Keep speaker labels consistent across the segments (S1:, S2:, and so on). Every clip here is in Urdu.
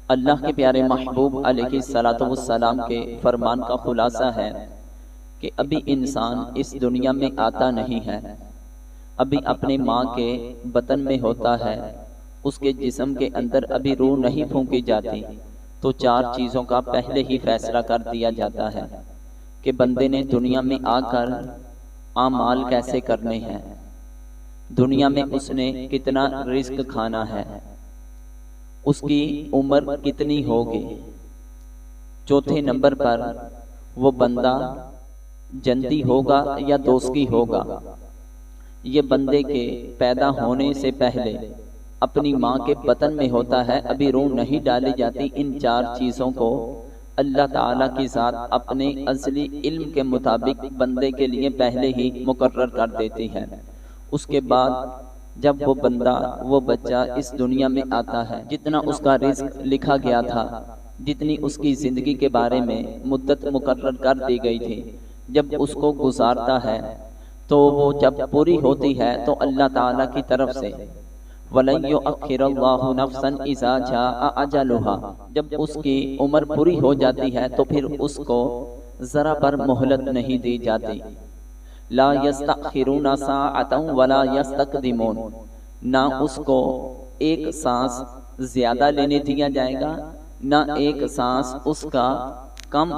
S1: اللہ کے پیارے محبوب علیہ الصلوۃ والسلام کے فرمان کا خلاصہ ہے کہ ابھی انسان اس دنیا میں آتا نہیں ہے، ابھی اپنے ماں کے بطن میں ہوتا ہے، اس کے جسم کے اندر ابھی روح نہیں پھونکی جاتی، تو چار چیزوں کا پہلے ہی فیصلہ کر دیا جاتا ہے کہ بندے نے دنیا میں آ کر اعمال کیسے کرنے ہیں، دنیا میں اس نے کتنا رزق کھانا ہے، اس کی عمر کتنی ہوگی۔ چوتھے نمبر پر وہ بندہ جنتی ہوگا یا دوزخی ہوگا۔ یہ بندے کے پیدا ہونے سے پہلے اپنی ماں کے بطن میں ہوتا ہے، ابھی روح نہیں ڈالی جاتی۔ ان چار چیزوں کو اللہ تعالیٰ کی ذات اپنے ازلی علم کے مطابق بندے کے لیے پہلے ہی مقرر کر دیتی ہے۔ اس کے بعد جب وہ بندہ، وہ بچہ اس دنیا میں آتا ہے، جتنا اس کا رزق لکھا گیا تھا، جتنی اس کی زندگی کے بارے میں مدت مقرر کر دی گئی تھی، جب اس کو گزارتا ہے تو وہ جب پوری ہوتی ہے تو اللہ تعالیٰ کی طرف سے وَلَن يُؤَخِّرَ اللَّهُ نَفْسًا إِذَا جَاءَ أَجَلُهَا، جب اس کی عمر پوری ہو جاتی ہے تو پھر اس کو ذرا پر مہلت نہیں دی جاتی۔ لا يستأخرون ساعة ولا يستقدمون، نہ اس کو ایک سانس زیادہ لینے دیا جائے گا، نہ ایک سانس اس کا کم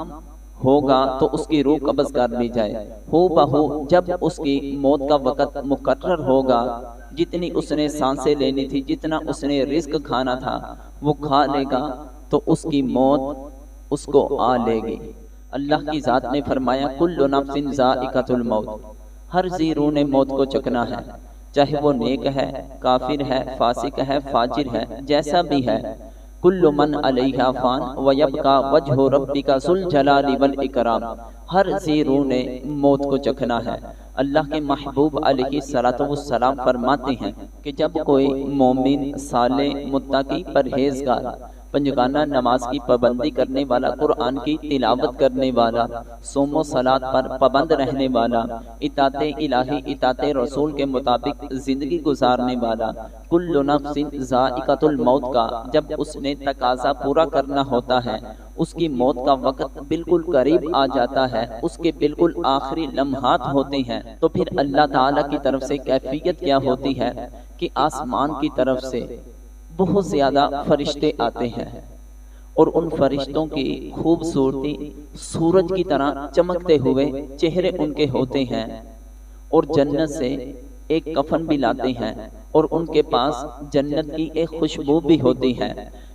S1: ہوگا تو اس کی روح قبض کر لی جائے۔ ہو بہو جب اس کی موت کا وقت مقرر ہوگا، جتنی اس نے سانسیں لینی تھی، جتنا اس نے رزق کھانا تھا وہ کھا لے گا تو اس کی موت اس کو آ لے گی۔ اللہ کی ذات نے فرمایا کل نفس ذائقۃ الموت، ہر ذی روح نے موت کو چکھنا ہے، چاہے وہ نیک ہے، کافر ہے، فاسق ہے، فاجر ہے، جیسا بھی ہے۔ کل من علیہا فان ویبقی وجہ ربک ذو الجلال والاکرام، ہر ذی روح نے موت کو چکھنا ہے۔ اللہ کے محبوب علیہ الصلوۃ والسلام فرماتے ہیں کہ جب کوئی مومن، صالح، متقی، پرہیزگار، پنجگانہ نماز کی پابندی کرنے والا، قرآن کی تلاوت کرنے والا، صوم و صلات پر پابند رہنے والا، اطاعت الہی، اطاعت رسول کے مطابق زندگی گزارنے والا، کل نفس ذائقۃ الموت کا جب اس نے تقاضا پورا کرنا ہوتا ہے، اس کی موت کا وقت بالکل قریب آ جاتا ہے، اس کے بالکل آخری لمحات ہوتے ہیں، تو پھر اللہ تعالیٰ کی طرف سے کیفیت کیا ہوتی ہے کہ آسمان کی طرف سے بہت زیادہ فرشتے آتے ہیں، اور ان فرشتوں کی خوبصورتی سورج کی طرح چمکتے ہوئے چہرے ان کے ہوتے ہیں، اور جنت سے ایک کفن بھی لاتے ہیں، اور ان کے پاس جنت کی ایک خوشبو بھی ہوتی ہے۔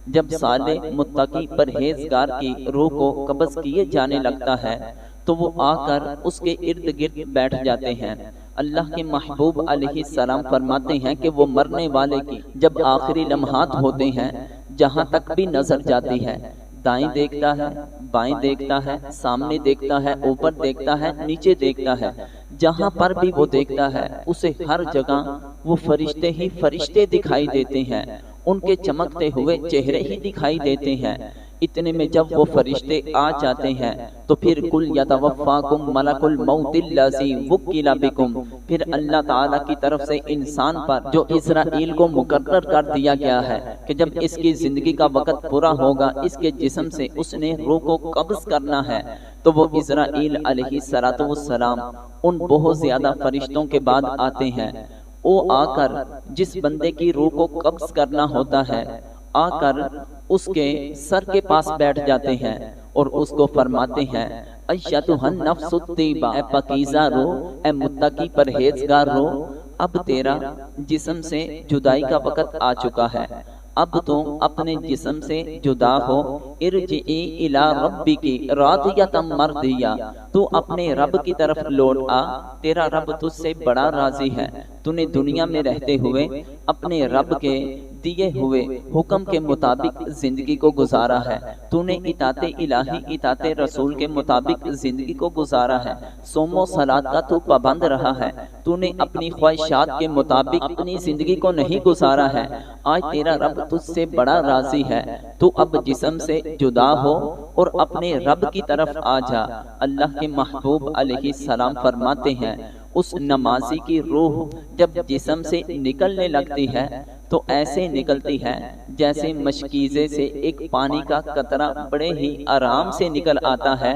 S1: جب صالح، متقی، پرہیزگار کی روح کو قبض کیے جانے لگتا ہے تو وہ آ کر اس کے ارد گرد بیٹھ جاتے ہیں۔ اللہ کے محبوب علیہ السلام فرماتے ہیں کہ وہ مرنے والے کی جب آخری لمحات ہوتے ہیں، جہاں تک بھی نظر جاتی ہے، دائیں دیکھتا ہے، بائیں دیکھتا ہے، سامنے دیکھتا ہے، اوپر دیکھتا ہے، نیچے دیکھتا ہے، جہاں پر بھی وہ دیکھتا ہے اسے ہر جگہ وہ فرشتے ہی فرشتے دکھائی دیتے ہیں، ان کے چمکتے ہوئے چہرے ہی دکھائی دیتے ہیں۔ اتنے میں جب وہ فرشتے آ جاتے ہیں تو پھر کل یتوفاکم ملک الموت الذی وکل بکم، پھر اللہ تعالیٰ کی طرف سے انسان پر جو اسرائیل کو مقرر کر دیا گیا ہے کہ جب اس کی زندگی کا وقت پورا ہوگا، اس کے جسم سے اس نے روح کو قبض کرنا ہے، تو وہ اسرائیل علیہ الصلوۃ والسلام ان بہت زیادہ فرشتوں کے بعد آتے ہیں۔ وہ آ کر جس بندے کی روح کو قبض کرنا ہوتا ہے، آ کر اس کے سر کے پاس بیٹھ جاتے ہیں اور اس کو فرماتے ہیں ایتھا النفس الطیبہ، اے پاکیزہ روح، اے متقی پرہیزگار روح، اب تیرا جسم سے جدائی کا وقت آ چکا ہے، اب تو اپنے جسم سے جدا ہو، ارجعی الی ربک راضیۃ مرضیہ، تو اپنے رب کی طرف لوٹ آ، تیرا رب تجھ سے بڑا راضی ہے، تو نے دنیا میں رہتے ہوئے اپنے رب کے دیے ہوئے حکم کے مطابق زندگی کو گزارا ہے، تو نے اطاعت الہی، اطاعت رسول کے مطابق زندگی کو گزارا ہے، صوم و صلات کا تو پابند رہا ہے، تو نے اپنی خواہشات کے مطابق اپنی زندگی کو نہیں گزارا ہے، آج تیرا رب تجھ سے بڑا راضی ہے، تو اب جسم سے جدا ہو اور اپنے رب کی طرف آ جا۔ اللہ کے محبوب علیہ السلام فرماتے ہیں اس نمازی کی روح جب جسم سے نکلنے لگتی ہے تو ایسے نکلتی ہے جیسے مشکیزے سے ایک پانی کا قطرہ بڑے ہی آرام سے نکل آتا ہے،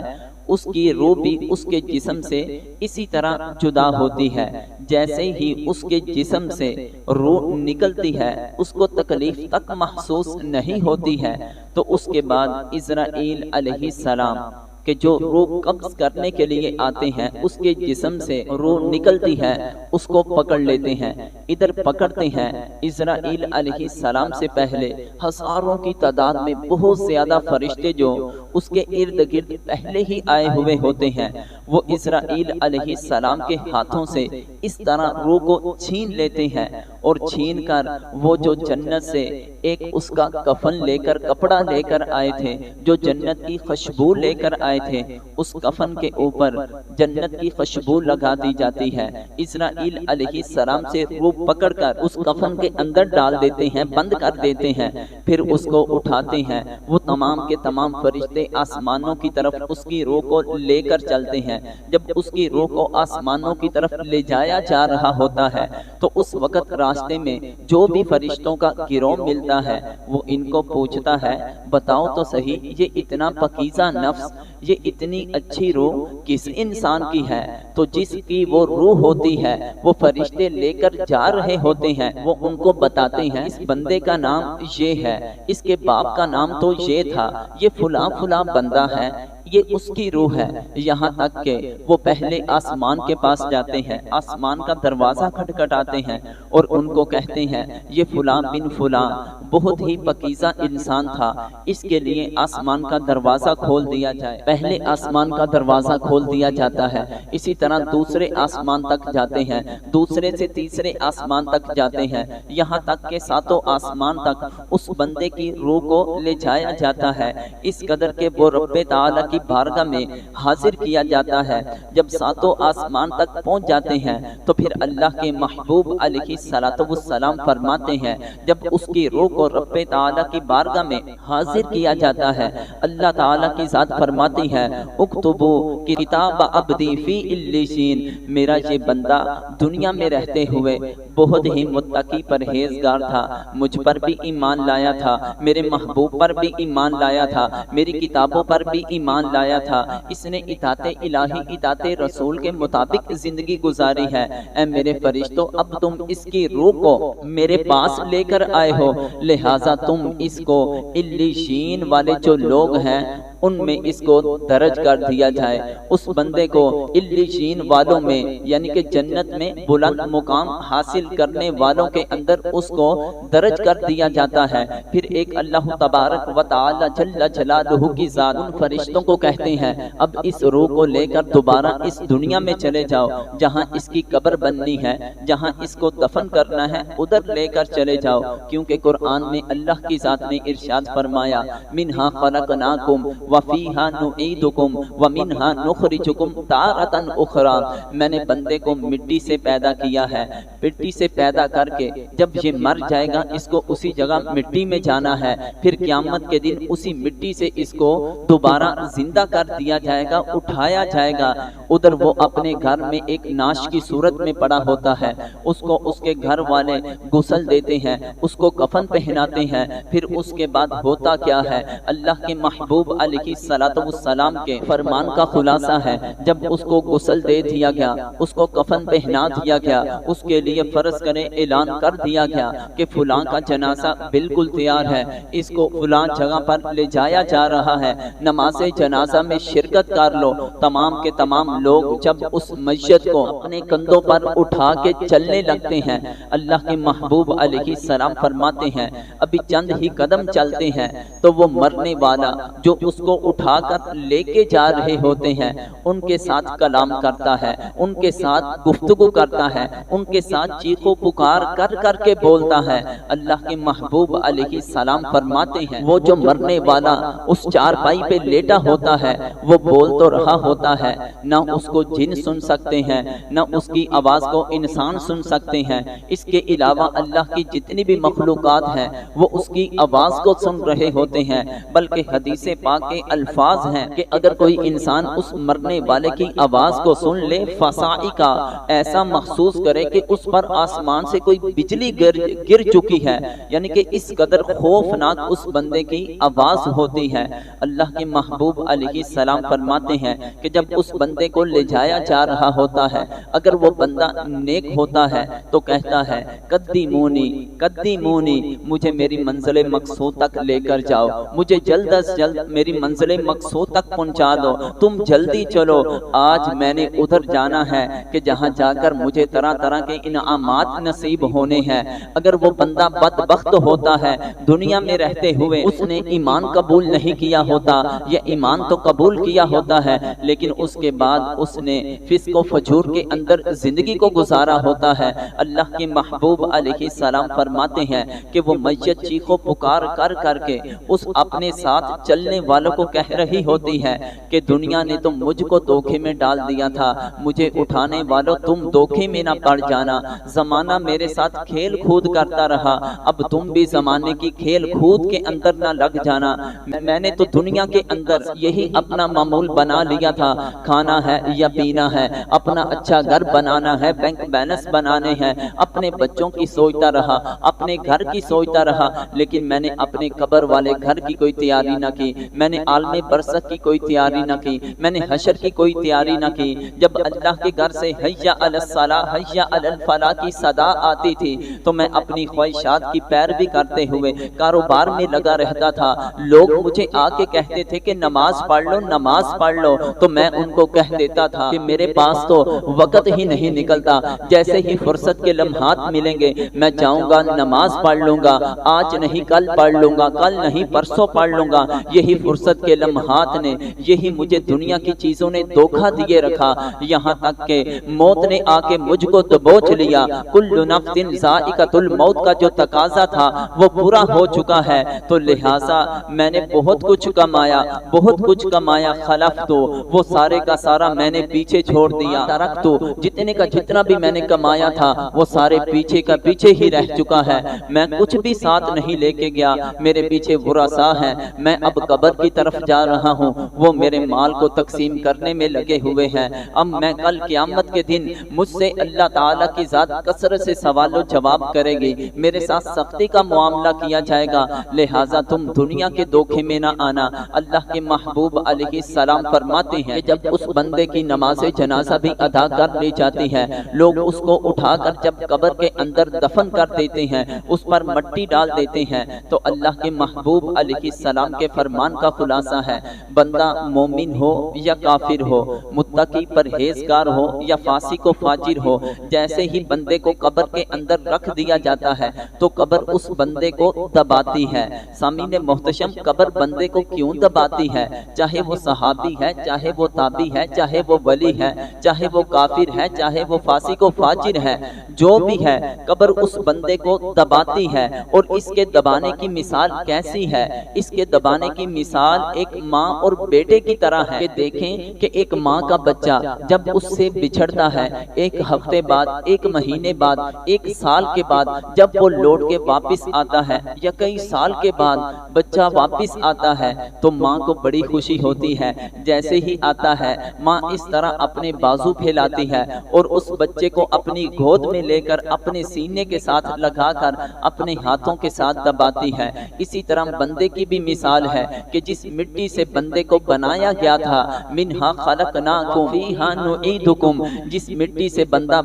S1: اس کی روح بھی اس کے جسم سے اسی طرح جدا ہوتی ہے۔ جیسے ہی اس کے جسم سے روح نکلتی ہے اس کو تکلیف تک محسوس نہیں ہوتی ہے، تو اس کے بعد اسرائیل علیہ السلام کہ جو روح قبض کرنے کے لیے آتے ہیں، اس کے جسم سے روح نکلتی ہے، اس کو پکڑ لیتے ہیں۔ ادھر پکڑتے ہیں، اسرائیل علیہ السلام سے پہلے ہزاروں کی تعداد میں بہت زیادہ فرشتے جو اس کے ارد گرد پہلے ہی آئے ہوئے ہوتے ہیں، وہ اسرائیل علیہ السلام کے ہاتھوں سے اس طرح روح کو چھین لیتے ہیں، اور چھین کر وہ جو جنت سے ایک اس کا کفن لے کر، کپڑا لے کر آئے تھے، جو جنت کی خوشبو لے کر آئے تھے، اس کفن کے اوپر جنت کی خوشبو لگا دی جاتی ہے۔ اسرائیل علیہ السلام سے روح پکڑ کر اس کفن کے اندر ڈال دیتے ہیں، بند کر دیتے ہیں، پھر اس کو اٹھاتے ہیں۔ وہ تمام کے تمام فرشتے آسمانوں کی طرف اس کی روح کو لے کر چلتے ہیں۔ جب اس کی روح کو آسمانوں کی طرف لے جایا جا رہا ہوتا ہے تو اس وقت راستے میں جو بھی فرشتوں کا گروہ ملتا ہے وہ ان کو پوچھتا ہے، بتاؤ تو صحیح یہ اتنا پاکیزہ نفس، یہ اتنی اچھی روح کس انسان کی ہے؟ تو جس کی وہ روح ہوتی ہے وہ فرشتے لے کر جا رہے ہوتے ہیں، وہ ان کو بتاتے ہیں اس بندے کا نام یہ ہے، اس کے باپ کا نام تو یہ تھا، یہ فلاں فلاں بندہ ہے، یہ اس کی روح ہے۔ یہاں تک کہ وہ پہلے آسمان کے پاس جاتے ہیں، آسمان کا دروازہ کھٹکھٹاتے ہیں اور ان کو کہتے ہیں یہ فلاں بن فلاں بہت ہی پاکیزہ انسان تھا، اس کے لیے آسمان کا دروازہ کھول دیا جائے۔ پہلے آسمان کا دروازہ کھول دیا جاتا ہے، اسی طرح دوسرے آسمان تک جاتے ہیں، دوسرے سے تیسرے آسمان تک جاتے ہیں، یہاں تک کہ ساتوں آسمان تک اس بندے کی روح کو لے جایا جاتا ہے، اس قدر کہ وہ رب تعالی کی بارگاہ میں حاضر کیا جاتا ہے۔ جب ساتوں آسمان تک پہنچ جاتے ہیں تو پھر اللہ کے محبوب علیہ السلام فرماتے ہیں، جب اس کی روح کو رب تعالی کی بارگاہ میں حاضر کیا جاتا ہے، اللہ تعالی کی ذات فرماتی ہے اکتبو کتاب عبدی فی علیین، میرا یہ بندہ دنیا میں رہتے ہوئے بہت ہی متقی پرہیزگار تھا، مجھ پر بھی ایمان لایا تھا، میرے محبوب پر بھی ایمان لایا تھا، میری کتابوں پر بھی ایمان لایا تھا، اس نے اطاعت الہی اطاعت رسول کے مطابق زندگی گزاری ہے۔ اے میرے فرشتوں، اب تم اس کی روح کو میرے پاس لے کر آئے ہو، لہٰذا تم اس کو علیین والے جو لوگ ہیں ان میں اس کو درج کر دیا جائے۔ اس بندے کو علیین والوں میں یعنی کہ جنت میں بلند مقام حاصل کرنے والوں کے اندر اس کو درج کر دیا جاتا ہے۔ پھر ایک اللہ تبارک و تعالی جل جلالہ کی ذات ان فرشتوں کو کہتے ہیں اب اس روح کو لے کر دوبارہ اس دنیا میں چلے جاؤ، جہاں اس کی قبر بننی ہے، جہاں اس کو دفن کرنا ہے ادھر لے کر چلے جاؤ، کیونکہ قرآن میں اللہ کی ذات نے ارشاد فرمایا منہا خلقناکم وفیہا نعیدکم ومنہا نخرجکم تارۃ اخری، میں نے بندے کو مٹی سے پیدا کیا ہے، مٹی سے پیدا کر کے جب یہ مر جائے گا اس کو اسی جگہ مٹی میں جانا ہے، پھر قیامت کے دن اسی مٹی سے اس کو دوبارہ زندہ کر دیا جائے گا، اٹھایا جائے گا۔ ادھر وہ اپنے گھر میں ایک ناش کی صورت میں پڑا ہوتا ہے، اس کو اس کے گھر والے غسل دیتے ہیں، اس کو کفن پہناتے ہیں، پھر اس کے بعد ہوتا کیا ہے، اللہ کے محبوب علیہ السلام کے فرمان کا خلاصہ ہے، جب اس کو غسل دے دیا گیا، اس کو کفن پہنا دیا گیا، اس کے لیے فرض کریں اعلان کر دیا گیا کہ فلاں کا جنازہ بالکل تیار ہے، اس کو فلاں جگہ پر لے جایا جا رہا ہے، نماز جنازہ میں شرکت کر لو۔ تمام کے تمام لوگ جب اس میت کو اپنے کندھوں پر اٹھا کے چلنے لگتے ہیں، اللہ کے محبوب علیہ السلام فرماتے ہیں ابھی چند ہی قدم چلتے ہیں تو وہ مرنے والا جو اس کو اٹھا کر لے کے جا رہے ہوتے ہیں ان کے ساتھ کلام کرتا ہے، ان کے ساتھ گفتگو کرتا ہے، ان کے ساتھ چیخو پکار کر کر کے بولتا ہے۔ اللہ کے محبوب علیہ السلام فرماتے ہیں وہ جو مرنے والا اس چارپائی پہ لیٹا ہوتا ہے وہ بول تو رہا ہوتا ہے، نہ اس کو جن سن سکتے ہیں، نہ اس کی آواز کو انسان سن سکتے ہیں۔ اس کے علاوہ اللہ کی جتنی بھی مخلوقات ہیں وہ اس کی آواز کو سن رہے ہوتے ہیں، بلکہ حدیث پاک کے الفاظ ہیں کہ اگر کوئی انسان اس مرنے والے کی آواز کو سن لے، فصاعقہ، ایسا محسوس کرے کہ اس پر آسمان سے کوئی بجلی گر چکی ہے، یعنی کہ اس قدر خوفناک اس بندے کی آواز ہوتی ہے۔ اللہ کے محبوب علیہ السلام فرماتے ہیں کہ جب اس بندے کو لے جایا جا رہا ہوتا ہے، اگر وہ بندہ نیک ہوتا ہے تو کہتا ہے قدمونی قدمونی، مجھے میری منزل مقصود تک لے کر جاؤ، مجھے جلد از جلد میری منزل مقصود تک پہنچا دو، تم جلدی چلو، آج میں نے ادھر جانا ہے کہ جہاں جا کر مجھے طرح طرح کے انعامات نصیب ہونے ہیں۔ اگر وہ بندہ بدبخت ہوتا ہے، دنیا میں رہتے ہوئے اس نے ایمان قبول نہیں کیا ہوتا، یا ایمان تو قبول کیا ہوتا ہے لیکن اس کے بعد اس نے فسق و فجور کے اندر زندگی کو گزارا ہوتا ہے، اللہ کے محبوب علیہ السلام فرماتے ہیں کہ وہ میت چیخو پکار کر کر کے اس اپنے ساتھ چلنے والوں کو کہہ رہی ہوتی ہے کہ دنیا نے تو مجھ کو دھوکے میں ڈال دیا تھا، مجھے اٹھانے والوں تم دھوکے میں نہ پڑ جانا، زمانہ میرے ساتھ کھیل کود کرتا رہا، اب تم بھی زمانے کی کھیل کود کے اندر نہ لگ جانا، میں نے تو دنیا کے اندر یہی اپنا معمول بنا لیا تھا، کھانا ہے یا پینا ہے، اپنا اچھا گھر بنانا ہے، بینک بیلنس بنانے ہیں، اپنے بچوں کی سوچتا رہا، اپنے گھر کی سوچتا رہا، لیکن میں نے اپنے قبر والے گھر کی کوئی تیاری نہ کی، میں نے عالم برزخ کی کوئی تیاری نہ کی، میں نے حشر کی کوئی تیاری نہ کی۔ جب اللہ کے گھر سے حی علی الصلاۃ حی علی الفلاح کی صدا آتی تھی تو میں اپنی خواہشات کی پیروی کرتے ہوئے کاروبار میں لگا رہتا تھا، لوگ مجھے آ کے کہتے تھے کہ نماز پڑھ لو نماز پڑھ لو، تو میں ان کو کہہ دیتا تھا کہ میرے پاس تو وقت ہی نہیں نکلتا، جیسے ہی فرصت کے لمحات ملیں گے میں جاؤں گا نماز پڑھ لوں گا، آج نہیں کل پڑھ لوں گا، کل نہیں پرسوں پڑھ لوں گا۔ یہی فرصت کے لمحات نے، یہی مجھے دنیا کی چیزوں نے دھوکہ دیے رکھا، یہاں تک کہ موت نے آ کے مجھ کو دبوچ لیا۔ کل نفس ذائقۃ الموت کا جو تقاضا تھا وہ پورا ہو چکا ہے، تو لہٰذا میں نے بہت کچھ کمایا، بہت کچھ کمایا، خلف تو وہ سارے کا سارا میں نے پیچھے چھوڑ دیا، ترک تو جتنے کا جتنا بھی میں نے کمایا تھا وہ سارے پیچھے کا پیچھے ہی رہ چکا ہے، میں کچھ بھی ساتھ نہیں لے کے گیا، میرے پیچھے ورثاء ہیں، میں اب قبر کی طرف جا رہا ہوں، وہ میرے مال کو تقسیم کرنے میں لگے ہوئے ہیں، اب میں کل قیامت کے دن مجھ سے اللہ تعالیٰ کی ذات کثرت سے سوال و جواب کرے گی، میرے ساتھ سختی کا معاملہ کیا جائے گا، لہٰذا تم دنیا کے دھوکے میں نہ آنا۔ اللہ کے محبوب علیہ السلام فرماتے ہیں کہ جب اس بندے کی نماز جنازہ بھی ادا کر لی جاتی ہے، لوگ اس کو اٹھا کر جب قبر کے اندر دفن کر دیتے ہیں، اس پر مٹی ڈال دیتے ہیں، تو اللہ کے محبوب علیہ السلام کے فرمان کا خلاصہ ہے، بندہ مومن ہو یا کافر ہو، متقی پرہیزگار ہو یا فاسق و فاجر ہو، جیسے ہی بندے کو قبر کے اندر رکھ دیا جاتا ہے تو قبر اس بندے کو دباتی ہے۔ سامعین محتشم، قبر بندے کو کیوں دباتی ہے؟ چاہے وہ صحابی ہے، چاہے وہ تابعی ہے، چاہے وہ ولی ہے، چاہے وہ کافر ہے، چاہے وہ فاسق و فاجر ہے، جو بھی ہے قبر اس بندے کو دباتی ہے۔ اور اس کے دبانے کی مثال کیسی ہے؟ اس کے دبانے کی مثال ایک ماں اور بیٹے کی طرح ہے کہ دیکھیں کہ ایک ماں کا بچہ جب اس سے بچھڑتا ہے، ایک ہفتے بعد، ایک مہینے بعد، ایک سال کے بعد جب وہ لوٹ کے واپس آتا ہے، یا کئی سال کے بعد بچہ واپس آتا ہے تو ماں کو بڑی خوشی ہوتی ہے۔ جیسے ہی آتا ہے ماں اس طرح اپنے بازو پھیلاتی ہے اور اس بچے کو اپنی گود میں لے کر اپنے سینے کے ساتھ لگا کر اپنے ہاتھوں کے ساتھ دباتی ہے۔ اسی طرح بندے کی بھی مثال ہے کہ جس مٹی سے بندے کو بنایا گیا تھا، منہا خلقناکم فیہا نعیدکم، جس مٹی سے بندہ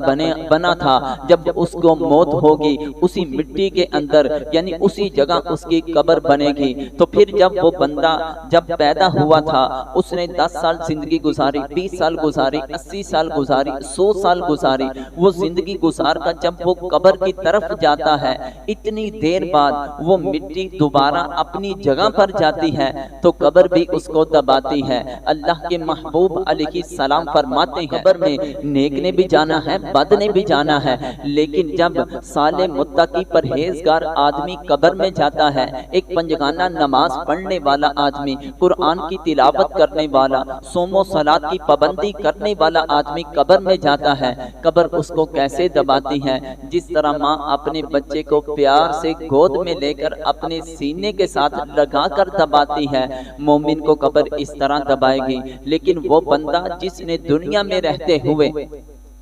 S1: بنا تھا، جب اس کو موت ہوگی اسی مٹی کے اندر، یعنی اسی جگہ اس کی قبر بنے گی۔ تو پھر جب وہ بندہ جب پیدا ہوا تھا، اس نے 10 سال زندگی گزاری، 20 سال گزاری، 80 سال گزاری، 100 سال گزاری، وہ زندگی گزار کر جب وہ قبر کی طرف جاتا ہے، اتنی دیر بعد وہ مٹی دوبارہ اپنی جگہ پر جاتی ہے تو قبر بھی اس کو دباتی ہے۔ اللہ کے محبوب علیہ السلام فرماتے ہیں قبر میں نیک نے بھی جانا ہے، بد نے بھی جانا ہے، لیکن جب صالح متقی پرہیزگار آدمی قبر میں جاتا ہے، ایک پنجگانہ نماز پڑھنے والا آدمی، قرآن کی تلاوت کرنے والا، صوم و صلات کی پابندی کرنے والا آدمی قبر میں جاتا ہے، قبر اس کو کیسے دباتی ہے؟ جس طرح ماں اپنے بچے کو پیار سے گود میں لے کر اپنے سینے کے ساتھ لگا کر دباتی ہے، مومن کو قبر اس طرح دبائے گی۔ لیکن وہ بندہ جس نے دنیا میں رہتے ہوئے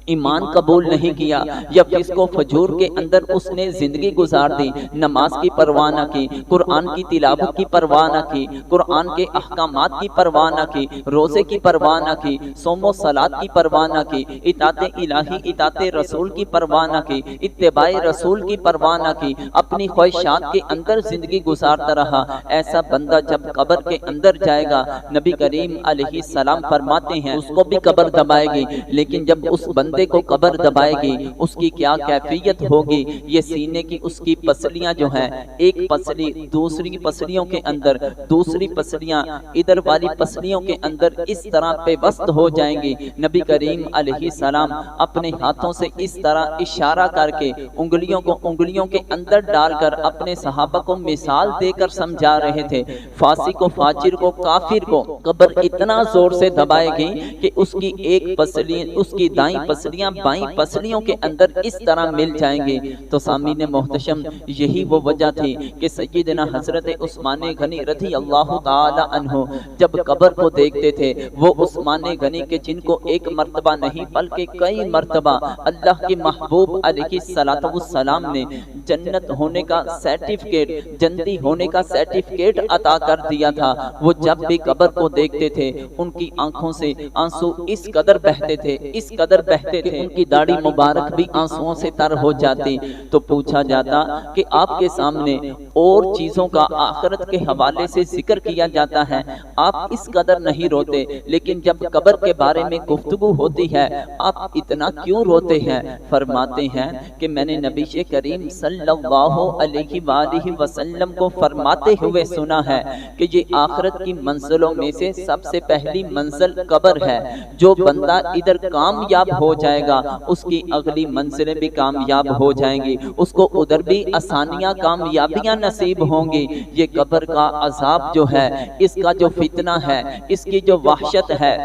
S1: ایمان قبول نہیں کیا یا فسق و فجور کے اندر اس نے زندگی گزار دی، نماز کی پرواہ نہ کی، قرآن کی تلاوت کی پرواہ نہ کی، قرآن کے احکامات کی پرواہ نہ کی، روزے کی پرواہ نہ کی، صوم و صلات کی پرواہ نہ کی، اطاعت الہی اطاعت رسول کی پرواہ نہ کی، اتباع رسول کی پرواہ نہ کی، اپنی خواہشات کے اندر زندگی گزارتا رہا، ایسا بندہ جب قبر کے اندر جائے گا، نبی کریم علیہ السلام فرماتے ہیں اس کو بھی قبر دبائے گی، لیکن جب اس بندے کو قبر دبائے گی اس کی کیا کیفیت ہوگی؟ یہ سینے کی اس کی پسلیاں جو ہیں، ایک پسلی دوسری پسلیوں کے اندر، دوسری پسلیاں ادھر والی پسلیوں کے اندر اس طرح پیوست ہو جائیں گی۔ نبی کریم علیہ السلام اپنے ہاتھوں سے اس طرح اشارہ کر کے انگلیوں کو انگلیوں کے اندر ڈال کر اپنے صحابہ کو مثال دے کر سمجھا رہے تھے، فاسق کو، فاجر کو، کافر کو قبر اتنا زور سے دبائے گی کہ اس کی ایک پسلی، اس کی دائیں پسلیاں بائیں پسلیوں کے اندر اس طرح مل جائیں گے۔ تو سامعین محتشم، یہی وہ وجہ تھی کہ سیدنا حضرت عثمان غنی رضی اللہ تعالی عنہ جب قبر کو دیکھتے تھے، وہ عثمان غنی کے جن کو ایک مرتبہ نہیں بلکہ کئی مرتبہ اللہ کے محبوب علیہ السلام نے جنت ہونے کا سرٹیفکیٹ، جنتی ہونے کا سرٹیفکیٹ عطا کر دیا تھا، وہ جب بھی قبر کو دیکھتے تھے ان کی آنکھوں سے آنسو اس قدر بہتے تھے، اس قدر بہتے تھے، ان کی داڑھی مبارک بھی آنسوؤں سے تر ہو جاتی۔ تو پوچھا جاتا کہ آپ کے سامنے اور چیزوں کا آخرت کے حوالے سے ذکر کیا جاتا ہے، آپ اس قدر نہیں روتے، لیکن جب قبر کے بارے میں گفتگو ہوتی ہے آپ اتنا کیوں روتے ہیں؟ فرماتے ہیں کہ میں نے نبی کریم صلی اللہ علیہ وآلہ وسلم کو فرماتے ہوئے سنا ہے کہ یہ آخرت کی منزلوں میں سے سب سے پہلی منزل قبر ہے، جو بندہ ادھر کامیاب ہو جائے گا اس کی اگلی منزلیں بھی کامیاب ہو جائیں گی، اس کو ادھر بھی آسانیاں کامیابیاں نصیب ہوں گی۔ یہ قبر کا عذاب جو ہے، اس کا جو فتنہ ہے، اس کی جو وحشت ہے،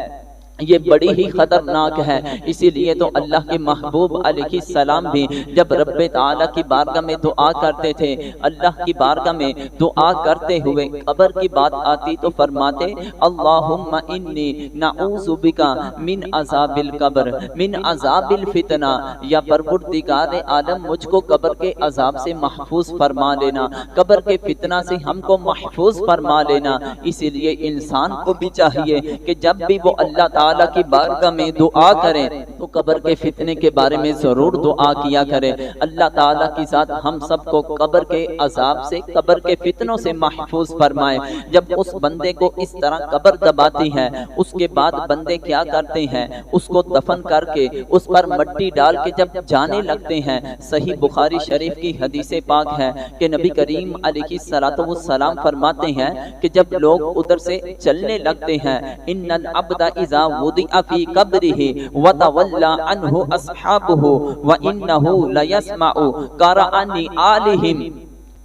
S1: یہ بڑی ہی خطرناک ہے۔ اسی لیے تو اللہ کے محبوب علیہ السلام بھی جب رب تعالیٰ کی بارگاہ میں دعا کرتے تھے، اللہ کی بارگاہ میں دعا کرتے ہوئے قبر کی بات آتی تو فرماتے اللہم انی نعوذ بکا من عذاب القبر من عذاب الفتنہ، یا پروردگار عالم مجھ کو قبر کے عذاب سے محفوظ فرما لینا، قبر کے فتنہ سے ہم کو محفوظ فرما لینا۔ اسی لیے انسان کو بھی چاہیے کہ جب بھی وہ اللہ تعالیٰ کی بارگاہ میں دعا کریں تو قبر کے فتنے کے بارے میں ضرور دعا کیا کرے۔ اللہ تعالیٰ کی ذات ہم سب کو قبر کے عذاب سے، قبر کے فتنوں سے محفوظ فرمائے۔ جب اس بندے کو اس طرح قبر دباتی ہے، اس کے بعد بندے کیا کرتے ہیں؟ اس کو دفن کر کے اس پر مٹی ڈال کے جب جانے لگتے ہیں، صحیح بخاری شریف کی حدیث پاک ہے کہ نبی کریم علیہ السلام فرماتے ہیں کہ جب لوگ ادھر سے چلنے لگتے ہیں، ان العبد اذا وضع فی قبرہ وتولى عنہ اصحابہ وانہ لیسمع قرآن آلہم،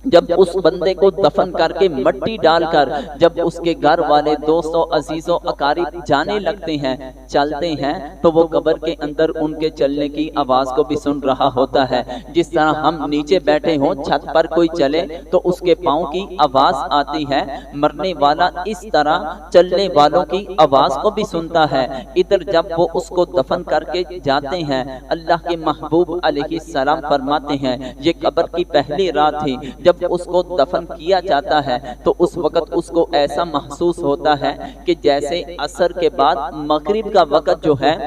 S1: جب اس بندے کو دفن کر کے مٹی ڈال کر جب اس کے گھر والے دوستوں عزیزوں اقارب جانے لگتے ہیں، چلتے ہیں، تو وہ قبر کے اندر ان کے چلنے کی آواز کو بھی سن رہا ہوتا ہے۔ جس طرح ہم نیچے بیٹھے ہوں، چھت پر کوئی چلے تو اس کے پاؤں کی آواز آتی ہے، مرنے والا اس طرح چلنے والوں کی آواز کو بھی سنتا ہے۔ ادھر جب وہ اس کو دفن کر کے جاتے ہیں، اللہ کے محبوب علیہ السلام فرماتے ہیں یہ قبر کی پہلی رات تھی، جب اس کو دفن کیا جاتا ہے تو اس وقت اس کو ایسا محسوس ہوتا ہے کہ جیسے عصر کے بعد مغرب کا وقت جو ہے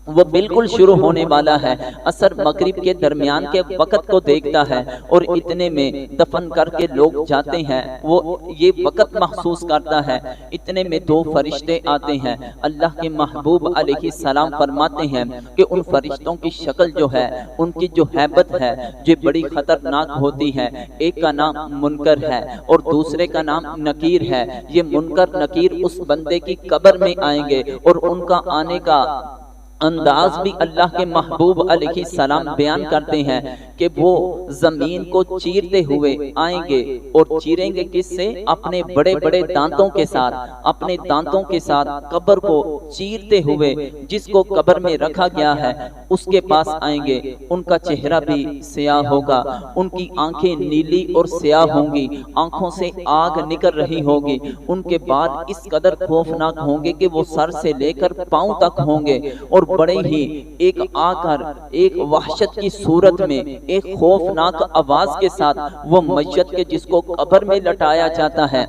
S1: وہ بالکل شروع ہونے والا ہے، عصر مغرب کے درمیان کے وقت کو دیکھتا ہے، اور اتنے میں دفن کر کے لوگ جاتے ہیں، وہ یہ وقت محسوس کرتا ہے۔ اتنے میں دو فرشتے آتے ہیں، اللہ کے محبوب علیہ السلام فرماتے ہیں کہ ان فرشتوں کی شکل جو ہے، ان کی جو ہیبت ہے، جو بڑی خطرناک ہوتی ہے۔ ایک کا نام منکر ہے اور دوسرے کا نام نکیر ہے۔ یہ منکر نکیر اس بندے کی قبر میں آئیں گے اور ان کا آنے کا انداز بھی اللہ کے محبوب علیہ السلام بیان کرتے ہیں کہ وہ زمین کو چیرتے ہوئے آئیں گے، اور چیریں گے کس سے؟ اپنے بڑے بڑے دانتوں کے ساتھ، اپنے دانتوں کے ساتھ قبر کو چیرتے ہوئے جس کو قبر میں رکھا گیا ہے اس کے پاس آئیں گے۔ ان کا چہرہ بھی سیاہ ہوگا، ان کی آنکھیں نیلی اور سیاہ ہوں گی، آنکھوں سے آگ نکل رہی ہوگی، ان کے بال اس قدر خوفناک ہوں گے کہ وہ سر سے لے کر پاؤں تک ہوں گے، اور بڑے ہی ایک آ کر ایک وحشت کی صورت میں ایک خوفناک آواز کے ساتھ وہ میت کے جس کو قبر میں لٹایا جاتا ہے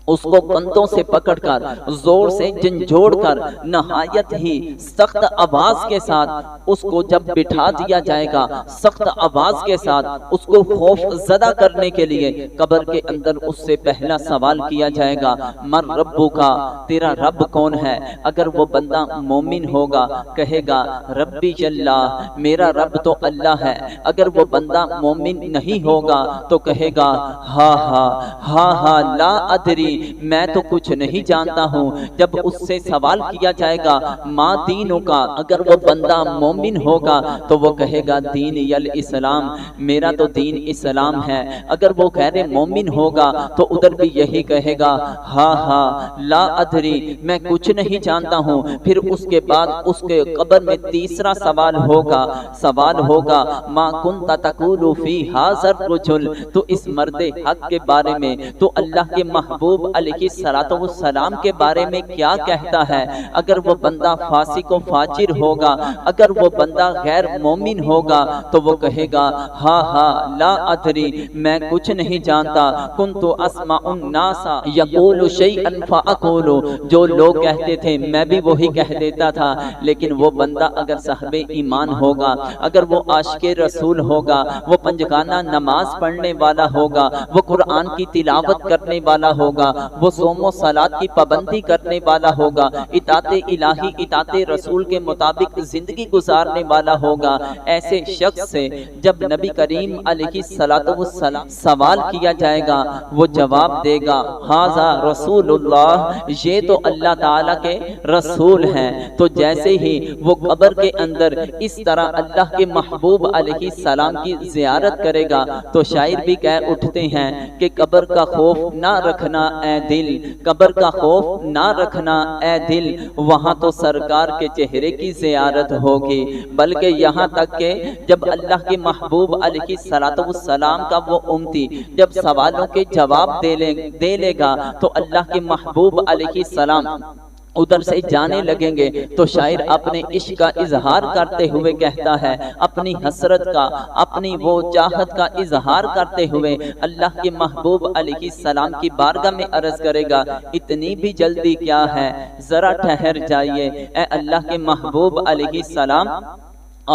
S1: اس کو کندھوں سے پکڑ کر زور سے جھنجھوڑ کر نہایت ہی سخت آواز کے ساتھ اس کو جب بٹھا دیا جائے گا، سخت آواز کے ساتھ اس کو خوف زدہ کرنے کے لیے قبر کے اندر اس سے پہلا سوال کیا جائے گا، من ربو کا، تیرا رب کون ہے؟ اگر وہ بندہ مومن ہوگا کہے گا ربی اللہ، میرا رب تو اللہ ہے۔ اگر وہ بندہ مومن نہیں ہوگا تو کہے گا ہاں ہاں ہاں ہاں لا ادری، میں تو کچھ نہیں جانتا ہوں۔ جب اس سے سوال کیا جائے گا ما دینوں کا، اگر وہ بندہ مومن ہوگا تو وہ کہے گا دین یل اسلام، میرا تو دین اسلام ہے۔ اگر وہ غیر مومن ہوگا تو ادھر بھی یہی کہے گا ہاں ہاں لا ادری، میں کچھ نہیں جانتا ہوں۔ پھر اس کے بعد اس کے قبر میں تیسرا سوال ہوگا ما کنت تقول فی ھذا الرجل، تو اس مرد حق کے بارے میں، تو اللہ کے محبوب علیہ السلام کے بارے میں کیا کہتا ہے؟ اگر وہ بندہ فاسق و فاجر ہوگا، اگر وہ بندہ غیر مومن ہوگا تو وہ کہے گا ہاں ہاں لا ادری، میں کچھ نہیں جانتا۔ کنت اسمع الناس یقول شیئا فاقول، جو لوگ کہتے تھے میں بھی وہی کہہ دیتا تھا۔ لیکن وہ بندہ اگر صاحب ایمان ہوگا، اگر وہ عاشق رسول ہوگا، وہ پنجگانہ نماز پڑھنے والا ہوگا، وہ قرآن کی تلاوت کرنے والا ہوگا، وہ صوم و صلات کی پابندی کرنے والا ہوگا، اطاعت الہی اطاعت رسول کے مطابق زندگی گزارنے والا ہوگا، ایسے شخص سے جب نبی کریم علیہ السلام سوال کیا جائے گا وہ جواب دے گا ھذا رسول اللہ، یہ تو اللہ تعالیٰ کے رسول ہیں۔ تو جیسے ہی وہ قبر کے اندر اس طرح اللہ کے محبوب علیہ السلام کی زیارت کرے گا تو شاعر بھی کہہ اٹھتے ہیں کہ قبر کا خوف نہ رکھنا اے دل، قبر کا خوف نہ رکھنا اے دل، وہاں تو سرکار کے چہرے کی زیارت ہوگی۔ بلکہ یہاں تک کہ جب اللہ کے محبوب علیہ السلام کا وہ امتی جب سوالوں کے جواب دے لے گا تو اللہ کے محبوب علیہ السلام ادھر سے جانے لگیں گے تو شاعر اپنے عشق کا اظہار کرتے ہوئے کہتا ہے، اپنی حسرت کا، اپنی وہ چاہت کا اظہار کرتے ہوئے اللہ کے محبوب علیہ السلام کی بارگاہ میں عرض کرے گا اتنی بھی جلدی کیا ہے، ذرا ٹھہر جائیے اے اللہ کے محبوب علیہ السلام،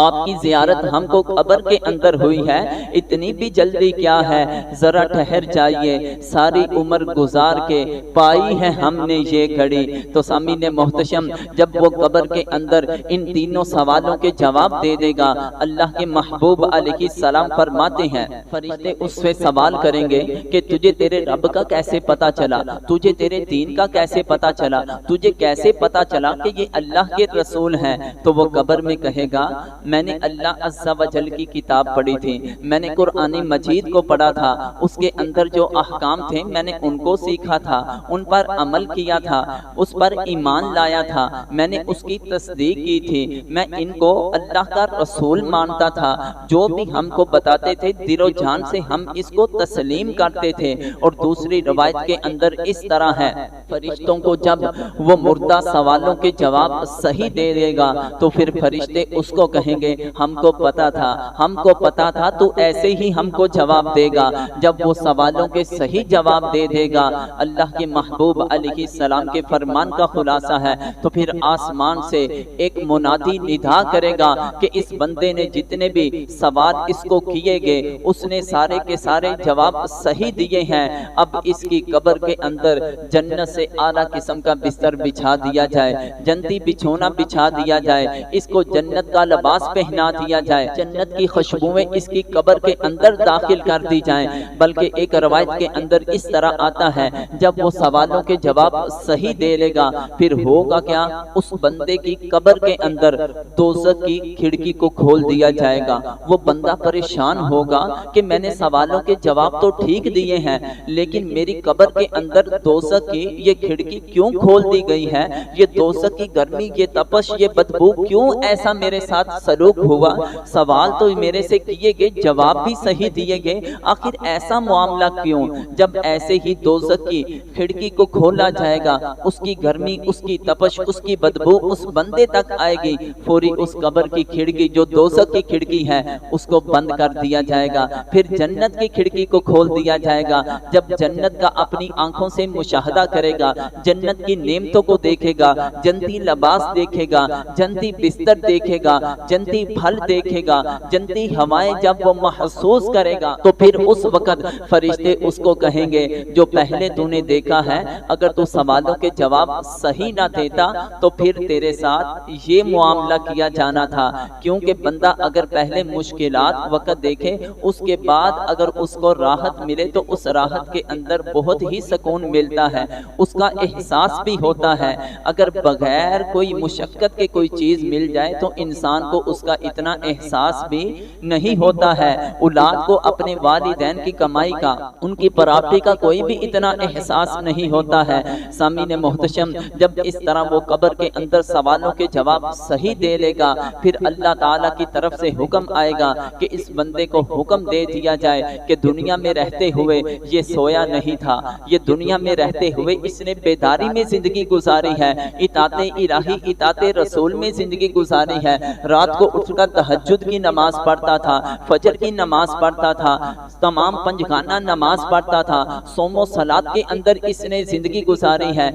S1: آپ کی زیارت ہم کو قبر کے اندر ہوئی ہے، اتنی بھی جلدی کیا ہے، ذرا ٹھہر جائیے، ساری عمر گزار کے پائی ہے ہم نے یہ گھڑی۔ تو سامعین محتشم جب وہ قبر کے اندر ان تینوں سوالوں کے جواب دے دے گا، اللہ کے محبوب علیہ السلام فرماتے ہیں فرشتے اس سے سوال کریں گے کہ تجھے تیرے رب کا کیسے پتا چلا، تجھے تیرے دین کا کیسے پتا چلا، تجھے کیسے پتا چلا کہ یہ اللہ کے رسول ہیں؟ تو وہ قبر میں کہے گا میں نے اللہ عز و جل کی کتاب پڑھی تھی، میں نے قرآن مجید کو پڑھا تھا، اس کے اندر جو احکام تھے میں نے ان کو سیکھا تھا، ان پر عمل کیا تھا، اس پر ایمان لایا تھا، میں نے اس کی تصدیق کی تھی، میں ان کو اللہ کا رسول مانتا تھا، جو بھی ہم کو بتاتے تھے دل و جان سے ہم اس کو تسلیم کرتے تھے۔ اور دوسری روایت کے اندر اس طرح ہے فرشتوں کو جب وہ مردہ سوالوں کے جواب صحیح دے دے گا تو پھر فرشتے اس کو کہیں گے ہم کو پتا تھا، ہم کو پتا تھا، تو ایسے ہی ہم کو جواب دے گا۔ جب وہ سوالوں کے صحیح جواب دے دے گا، اللہ کے محبوب علیہ السلام کے فرمان کا خلاصہ ہے، تو پھر آسمان سے ایک منادی ندا کرے گا کہ اس بندے نے جتنے بھی سوال اس کو کیے گئے اس نے سارے کے سارے جواب صحیح دیے ہیں، اب اس کی قبر کے اندر جنت سے اعلیٰ قسم کا بستر بچھا دیا جائے، جنتی بچھونا بچھا دیا جائے، اس کو جنت کا لباس لباس پہنا دیا جائے، جنت کی خوشبوئیں اس کی قبر کے اندر داخل کر دی جائیں۔ بلکہ ایک روایت کے اندر اس طرح آتا ہے، جب وہ سوالوں کے جواب صحیح دے لے گا پھر ہوگا کیا، اس بندے کی قبر کے اندر دوزخ کی کھڑکی کو کھول دیا جائے گا۔ وہ بندہ پریشان ہوگا کہ میں نے سوالوں کے جواب تو ٹھیک دیے ہیں، لیکن میری قبر کے اندر دوزخ کی یہ کھڑکی کیوں کھول دی گئی ہے، یہ دوزخ کی گرمی، یہ تپش، یہ بدبو کیوں ایسا میرے ساتھ سلوک ہوا؟ سوال تو میرے سے کیے گئے، جواب بھی صحیح دیے گئے، آخر ایسا معاملہ کیوں؟ جب ایسے ہی دوزخ کی کھڑکی کو کھولا جائے گا، اس کی گرمی، اس کی تپش، اس کی بدبو اس بندے تک آئے گی، فوری اس قبر کی کھڑکی جو دوزخ کی کھڑکی ہے اس کو بند کر دیا جائے گا۔ پھر جنت کی کھڑکی کو کھول دیا جائے گا۔ جب جنت کا اپنی آنکھوں سے مشاہدہ کرے گا، جنت کی نعمتوں کو دیکھے گا، جنتی لباس دیکھے گا، جنتی بستر دیکھے گا، جنتی پھل دیکھے گا، جنتی ہوائیں جب وہ محسوس کرے گا تو پھر اس وقت فرشتے اس کو کہیں گے، جو پہلے تو نے دیکھا ہے، اگر تو سوالوں کے جواب صحیح نہ دیتا تو پھر تیرے ساتھ یہ معاملہ کیا جانا تھا، کیونکہ بندہ اگر پہلے مشکلات وقت دیکھے، اس کے بعد اگر اس کو راحت ملے تو اس راحت کے اندر بہت ہی سکون ملتا ہے، اس کا احساس بھی ہوتا ہے۔ اگر بغیر کوئی مشقت کے کوئی چیز مل جائے تو انسان کو اس کا اتنا احساس بھی نہیں ہوتا ہے۔ اولاد کو اپنے والدین کی کمائی کا، ان کی پراپتی کا کوئی بھی اتنا احساس نہیں ہوتا ہے۔ سامعین محتشم، جب اس طرح وہ قبر کے اندر سوالوں کے جواب صحیح دے لے گا، پھر اللہ تعالیٰ کی طرف سے حکم آئے گا کہ اس بندے کو حکم دے دیا جائے کہ دنیا میں رہتے ہوئے یہ سویا نہیں تھا، یہ دنیا میں رہتے ہوئے اس نے بیداری میں زندگی گزاری ہے، اطاعت الہی، اطاعت رسول میں زندگی گزاری ہے، رات کو اٹھ کر تہجد کی نماز پڑھتا تھا، فجر کی نماز پڑھتا تھا، تمام پنجگانہ نماز پڑھتا تھا، صوم و صلات کے اندر اس نے زندگی گزاری ہے،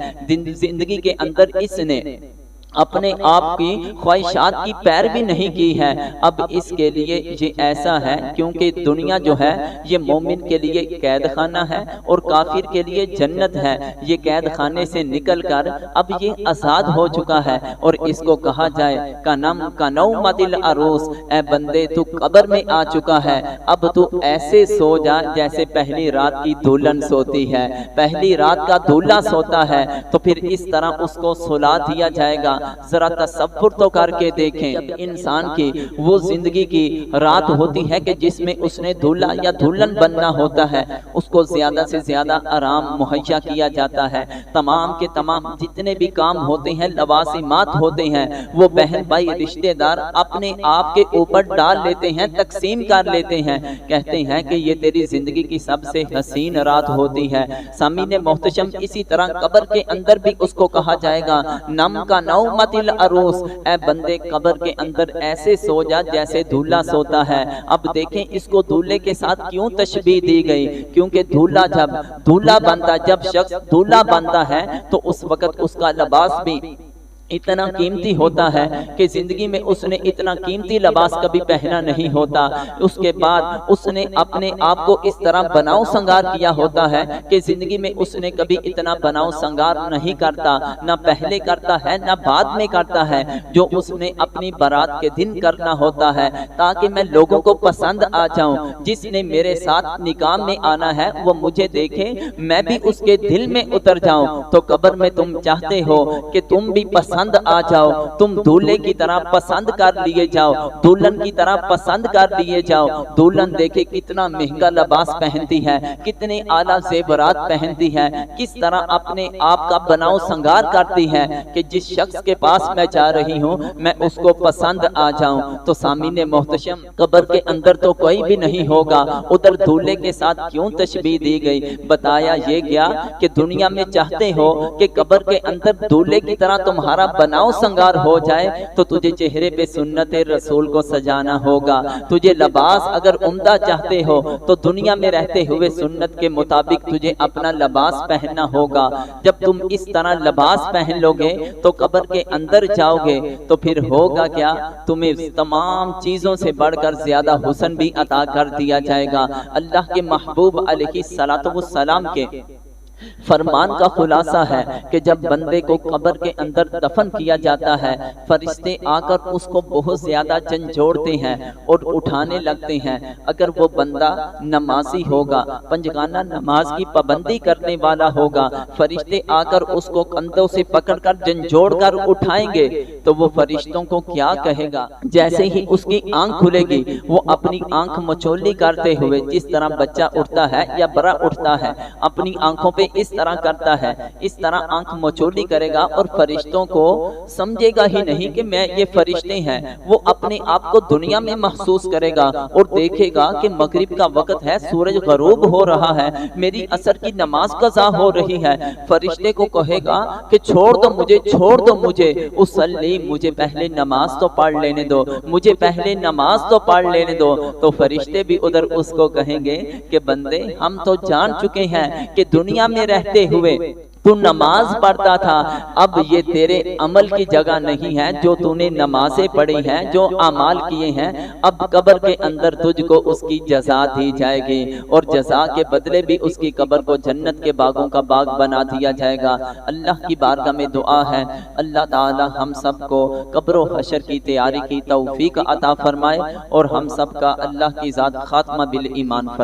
S1: زندگی کے اندر اس نے اپنے آپ کی خواہشات کی پیروی نہیں کی ہے۔ اب اس کے لیے یہ ایسا ہے کیونکہ دنیا جو ہے یہ مومن کے لیے قید خانہ ہے اور کافر کے لیے جنت ہے۔ یہ قید خانے سے نکل کر اب یہ آزاد ہو چکا ہے اور اس کو کہا جائے کنومۃ العروس، اے بندے تو قبر میں آ چکا ہے، اب تو ایسے سو جا جیسے پہلی رات کی دلہن سوتی ہے، پہلی رات کا دولہا سوتا ہے، تو پھر اس طرح اس کو سلا دیا جائے گا۔ ذرا تصور تو کر کے دیکھیں، انسان کی وہ زندگی کی رات ہوتی ہے کہ جس میں اس نے دولہا یا دلہن بننا ہوتا ہے، اس کو زیادہ سے زیادہ آرام مہیا کیا جاتا ہے، تمام کے تمام جتنے بھی کام ہوتے ہیں، لوازمات ہوتے ہیں، وہ بہن بھائی رشتہ دار اپنے آپ کے اوپر ڈال لیتے ہیں، تقسیم کر لیتے ہیں، کہتے ہیں کہ یہ تیری زندگی کی سب سے حسین رات ہوتی ہے۔ سامعین محتشم، اسی طرح قبر کے اندر بھی اس کو کہا جائے گا نم کا نومۃ العروس، اے بندے قبر کے اندر ایسے سو جا جیسے دولہا سوتا ہے۔ اب دیکھیں اس کو دولہے کے ساتھ کیوں تشبیہ دی گئی، کیونکہ دولہا جب دولہا بنتا، جب شخص دولہا بنتا ہے تو اس وقت اس کا لباس بھی اتنا قیمتی ہوتا ہے کہ زندگی میں اس نے اتنا قیمتی لباس کبھی پہنا نہیں ہوتا۔ اس کے بعد اس نے اپنے آپ کو اس طرح بناؤ سنگار کیا ہوتا ہے کہ زندگی میں اس نے کبھی اتنا بناؤ سنگار نہیں کرتا، نہ پہلے کرتا ہے نہ بعد میں کرتا ہے، جو اس نے اپنی برات کے دن کرنا ہوتا ہے تاکہ میں لوگوں کو پسند آ جاؤں۔ جس نے میرے ساتھ نکاح میں آنا ہے وہ مجھے دیکھے، میں بھی اس کے دل میں اتر جاؤں۔ تو قبر میں تم چاہتے ہو کہ تم بھی پسند آ جاؤ، تم دولہے کی طرح پسند کر لیے جاؤ، دلہن کی طرح پسند کر لیے جاؤ۔ دلہن دیکھے کتنا مہنگا لباس پہنتی ہے، کتنے اعلیٰ زیورات پہنتی ہے، کس طرح اپنے آپ کا بناؤ سنگار کرتی ہے کہ جس شخص کے پاس میں جا رہی ہوں میں اس کو پسند آ جاؤں۔ تو سامعین محتشم، قبر کے اندر تو کوئی بھی نہیں ہوگا، ادھر دولہے کے ساتھ کیوں تشبیہ دی گئی؟ بتایا یہ گیا کہ دنیا میں چاہتے ہو کہ قبر کے اندر دولہے کی طرح تمہارا بناؤ سنگار ہو جائے تو تجھے چہرے پہ سنت رسول کو سجانا ہوگا۔ تجھے لباس اگر عمدہ چاہتے ہو تو دنیا میں رہتے ہوئے سنت کے مطابق تجھے اپنا لباس پہننا ہوگا۔ جب تم اس طرح لباس پہن لو گے تو قبر کے اندر جاؤ گے تو پھر ہوگا کیا؟ تمہیں تمام چیزوں سے بڑھ کر زیادہ حسن بھی عطا کر دیا جائے گا۔ اللہ کے محبوب علیہ الصلوۃ والسلام کے فرمان کا خلاصہ ہے کہ جب بندے کو قبر کے اندر دفن کیا جاتا ہے، فرشتے آ کر اس کو بہت زیادہ جھنجھوڑتے ہیں اور اٹھانے لگتے ہیں۔ اگر وہ بندہ نمازی ہوگا، پنجگانہ نماز کی پابندی کرنے والا ہوگا، فرشتے آ کر اس کو کندھوں سے پکڑ کر جھنجھوڑ کر اٹھائیں گے تو وہ فرشتوں کو کیا کہے گا؟ جیسے ہی اس کی آنکھ کھلے گی، وہ اپنی آنکھ مچولی کرتے ہوئے، جس طرح بچہ اٹھتا ہے یا بڑا اٹھتا ہے، اپنی آنکھوں پہ اس طرح کرتا ہے، اس طرح آنکھ مچولی کرے گا اور فرشتوں کو سمجھے گا ہی نہیں کہ میں یہ فرشتے ہیں۔ وہ اپنے آپ کو دنیا میں محسوس کرے گا اور دیکھے گا کہ مغرب کا وقت ہے، سورج غروب ہو رہا ہے، میری عصر کی نماز قضا ہو رہی ہے۔ فرشتے کو کہے گا کہ چھوڑ دو مجھے، چھوڑ دو مجھے، اصلی، مجھے پہلے نماز تو پڑھ لینے دو، مجھے پہلے نماز تو پڑھ لینے دو۔ تو فرشتے بھی ادھر اس کو کہیں گے کہ بندے، ہم تو جان چکے ہیں کہ دنیا میں رہتے ہوئے تو نماز پڑھتا تھا، اب یہ تیرے عمل کی جگہ نہیں ہے جو تو نے نمازیں پڑھی ہیں، جو اعمال کیے ہیں، اب قبر کے اندر تجھ کو اس کی جزا دی جائے گی اور جزا کے بدلے بھی اس کی قبر کو جنت کے باغوں کا باغ بنا دیا جائے گا۔ اللہ کی بارگاہ میں دعا ہے، اللہ تعالی ہم سب کو قبر و حشر کی تیاری کی توفیق عطا فرمائے اور ہم سب کا اللہ کی ذات خاتمہ بالایمان فرمائے۔